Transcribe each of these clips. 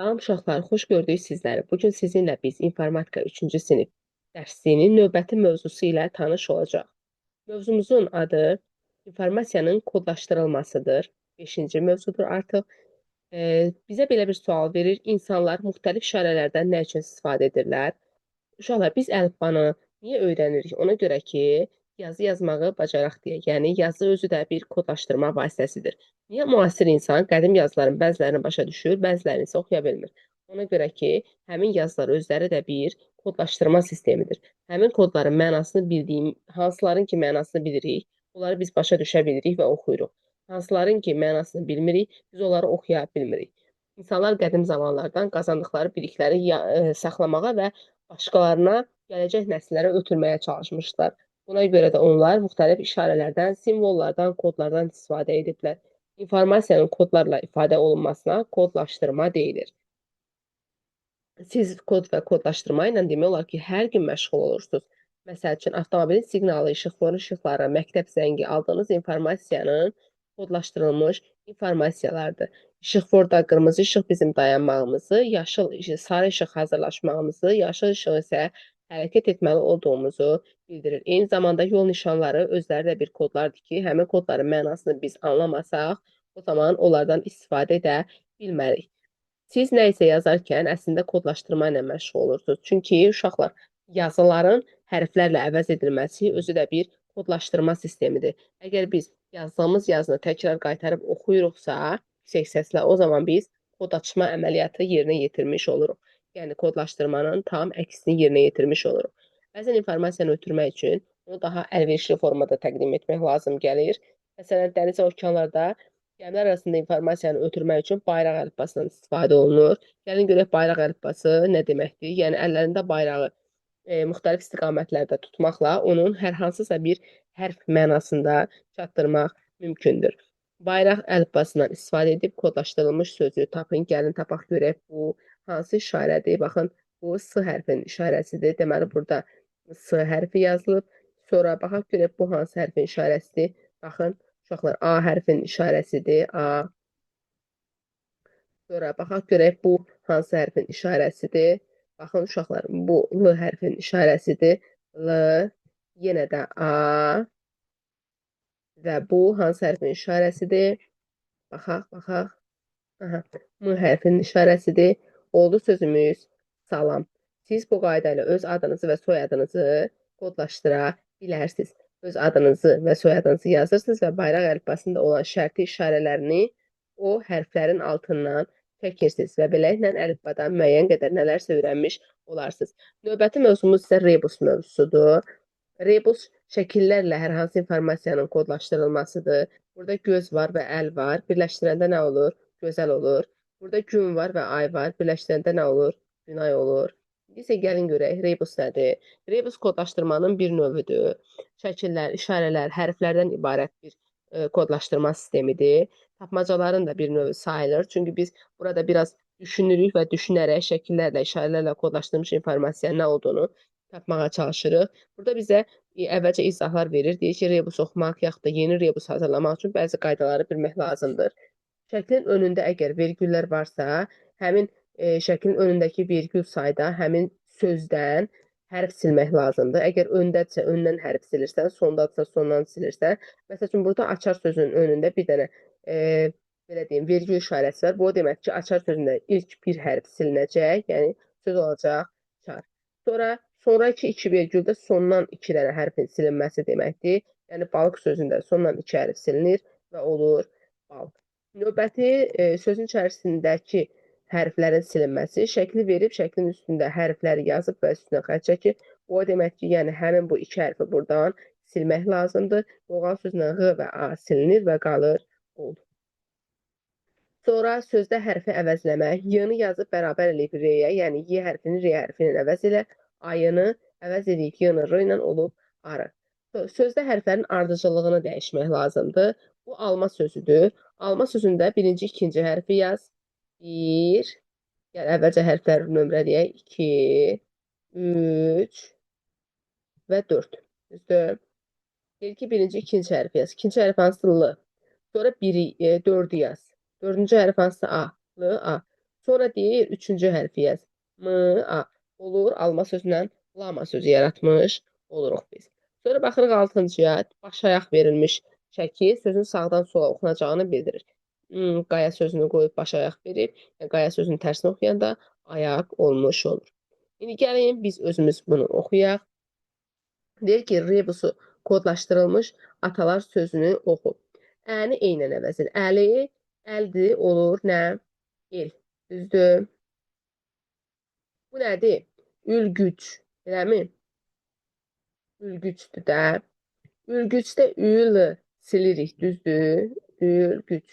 Salam uşaqlar, xoş gördük sizləri. Bugün sizinlə biz informatika 3-cü sinif dərsinin növbəti mövzusu ilə tanış olacaq. Mövzumuzun adı informasiyanın kodlaşdırılmasıdır. 5-ci mövzudur artıq. Bizə belə bir sual verir. İnsanlar müxtəlif işarələrdən nə üçün istifadə edirlər? Uşaqlar, biz əlifbanı niyə öyrənirik? Ona görə ki, yazı yazmağı bacaraq deyə. Yəni yazı özü də bir kodlaşdırma vasitəsidir. Niyə müasir insan qədim yazıların bəzilərini başa düşür, bəzilərini isə oxuya bilmir? Ona görə ki, həmin yazılar özləri də bir kodlaşdırma sistemidir. Həmin kodların mənasını bildiyim, hansıların ki mənasını bilirik, onları biz başa düşə bilirik və oxuyuruq. Hansıların ki mənasını bilmirik, biz onları oxuya bilmirik. İnsanlar qədim zamanlardan qazandıqları bilikləri saxlamağa və başqalarına, gələcək nəsillərə ötürməyə çalışmışlar. Buna görə də onlar müxtəlif işarələrdən, simvollardan, kodlardan istifadə ediblər. İnformasiyanın kodlarla ifadə olunmasına kodlaşdırma deyilir. Siz kod və kodlaşdırma ilə demək olar ki, hər gün məşğul olursunuz. Məsəl üçün, avtomobilin siqnalı, işıqfor işıqları, məktəb zəngi aldığınız informasiyanın kodlaşdırılmış informasiyalardır. İşıqforda qırmızı işıq bizim dayanmağımızı, sarı işıq hazırlaşmağımızı, yaşıl işıq isə hərəkət etməli olduğumuzu bildirir. Eyni zamanda yol nişanları özləri də bir kodlardır ki, həmin kodların mənasını biz anlamasaq, o zaman onlardan istifadə edə bilmərik. Siz nə isə yazarkən əslində kodlaşdırma ilə məşğul olursunuz. Çünki uşaqlar, yazıların hərflərlə əvəz edilməsi özü də bir kodlaşdırma sistemidir. Əgər biz yazdığımız yazını təkrar qaytarıb oxuyuruqsa, yüksək səslə, o zaman biz kod açma əməliyyatı yerinə yetirmiş oluruq. Yəni kodlaşdırmanın tam əksini yerinə yetirmiş oluruq. Bəzən informasiyanı ötürmək üçün onu daha əlverişli formada təqdim etmək lazım gəlir. Məsələn, dəniz və okeanlarda gəmilər arasında informasiyanı ötürmək üçün bayraq əlifbasından istifadə olunur. Gəlin görək bayraq əlifbası nə deməkdir? Yəni əllərində bayrağı müxtəlif istiqamətlərdə tutmaqla onun hər hansısa bir hərf mənasında çatdırmaq mümkündür. Bayraq əlifbasından istifadə edib kodlaşdırılmış sözü tapın. Gəlin tapaq görək bu hansı işarədir? Baxın, bu S hərfinin işarəsidir. Deməli, burada S hərfi yazılıb. Sonra baxaq görək bu hansı hərfin işarəsidir? Baxın, uşaqlar, A hərfinin işarəsidir. A. Sonra baxaq görək bu hansı hərfin işarəsidir. Baxın uşaqlar, bu L hərfinin işarəsidir. L. Yenə də A. Və bu hansı hərfin işarəsidir? Baxaq, baxaq. Aha, M hərfinin işarəsidir. Oldu sözümüz salam. Siz bu qayda ilə öz adınızı və soyadınızı kodlaşdıra bilərsiniz. Öz adınızı və soyadınızı yazırsınız və bayraq əlifbasında olan şərti işarələrini o hərflərin altından çəkirsiniz və beləliklə əlifbadan müəyyən qədər nələrsə öyrənmiş olarsınız. Növbəti mövzumuz isə rebus mövzusudur. Rebus şəkillərlə hər hansı informasiyanın kodlaşdırılmasıdır. Burada göz var və əl var. Birləşdirəndə nə olur? Gözəl olur. Burada gün var və ay var. Birləşdirəndə nə olur? Günay olur. İndi isə gəlin görək, rebus nədir? Rebus kodlaşdırmanın bir növüdür. Şəkillər, işarələr, hərflərdən ibarət bir kodlaşdırma sistemidir. Tapmacaların da bir növü sayılır. Çünki biz burada biraz düşünürük və düşünərək şəkillərlə, işarələrlə kodlaşdırılmış informasiyanın nə olduğunu tapmağa çalışırıq. Burada bizə əvvəlcə izahlar verir. Deyir ki, rebus oxumaq yaxud da yeni rebus hazırlamaq üçün bəzi qaydaları bilmək lazımdır. Şəklin önündə əgər vergüllər varsa, həmin şəklin önündəki vergül sayda həmin sözdən hərf silmək lazımdır. Əgər öndədirsə, öndən hərf silirsən, sondadırsa, sondan silirsən. Məsəl üçün, burada açar sözünün önündə bir dənə belə deyim, vergül işarəsi var. Bu o demək ki, açar sözündə ilk bir hərf silinəcək, yəni söz olacaq çar. Sonra sonraki iki vergüldə sondan iki dənə hərfin silinməsi deməkdir. Yəni balıq sözündə sondan iki hərf silinir və olur balıq. Növbəti sözün içərisindəki hərflərin silinməsi, şəkli verib, şəklin üstündə hərfləri yazıb və üstünə xətt çəkir. O demək ki, yəni həmin bu iki hərfi buradan silmək lazımdır. Qoğal sözündən Ğ və A silinir və qalır ol. Sonra sözdə hərfi əvəzləmək, Y-ni yazıb bərabər eləyib R-yə, yəni Y hərfini R hərfinin əvəz ilə, A-yını əvəz eləyib Y-ni R ilə olub arı. Sözdə hərflərin ardıcıllığını dəyişmək lazımdır. Bu alma sözüdür. Alma sözündə birinci, ikinci hərfi yaz. 1, yəni əvvəlcə hərfləri nömrələyək. 2, 3 və 4. Düzdür? Deyir ki, birinci, ikinci hərfi yaz. İkinci hərf hansı L. Sonra 4'ü yaz. Dördüncü hərf hansı A. L, A. Sonra deyir, üçüncü hərfi yaz. M-a. Olur, alma sözündən lama sözü yaratmış oluruq biz. Sonra baxırıq altıncıya, baş ayaq verilmiş şəkil sözün sağdan sola oxunacağını bildirir. Qaya sözünü qoyub baş ayaq verib, qaya sözünü tərsini oxuyanda ayaq olmuş olur. İndi gəlin biz özümüz bunu oxuyaq. Deyir ki, rebusu kodlaşdırılmış atalar sözünü oxu. Əni eynən əvəz edir. Əli, əldir, olur, nə? El. Düzdür. Bu nədir? Ülgüc. Eləmi? Ülgücdür də. Ülgücdə ül silirik, düzdür? Ülgüc.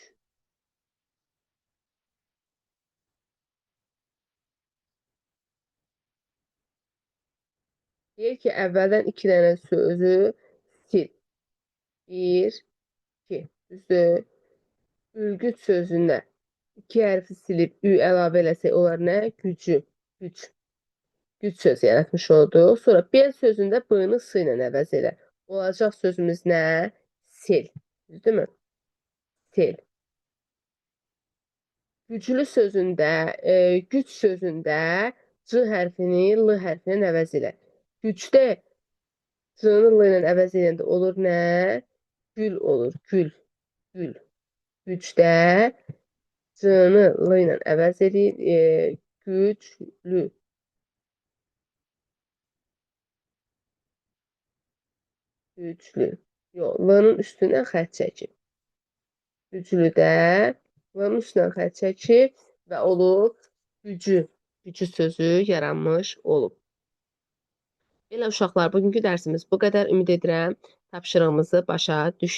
Deyir ki, əvvəldən 2 dənə sözü sil. 1, 2. Düzdür? Ülgüc sözündə 2 hərfi silib ü əlavə eləsək, onlar nə? Gücü. Güc. Güc sözü yaratmış oldu. Sonra bel sözündə b-nı s ilə əvəz elə. Olacaq sözümüz nə? Sil. Düzdürmü? Sil. Güclü sözündə, güc sözündə c hərfini l hərfinə əvəz elə. Gücdə c-nı l ilə əvəz edəndə olur nə? Gül olur. Gül. Gül. Gücdə c-nı l ilə əvəz edir. Güclü. Güclü. Yox, l-nın üstündən xətt çəkib. Güclüdə l-nın üstündən xətt çəkib və olub gücü. Gücü sözü yaranmış olub. Belə uşaqlar, bugünkü dərsimiz bu qədər. Ümid edirəm tapşırığımızı başa düşdük.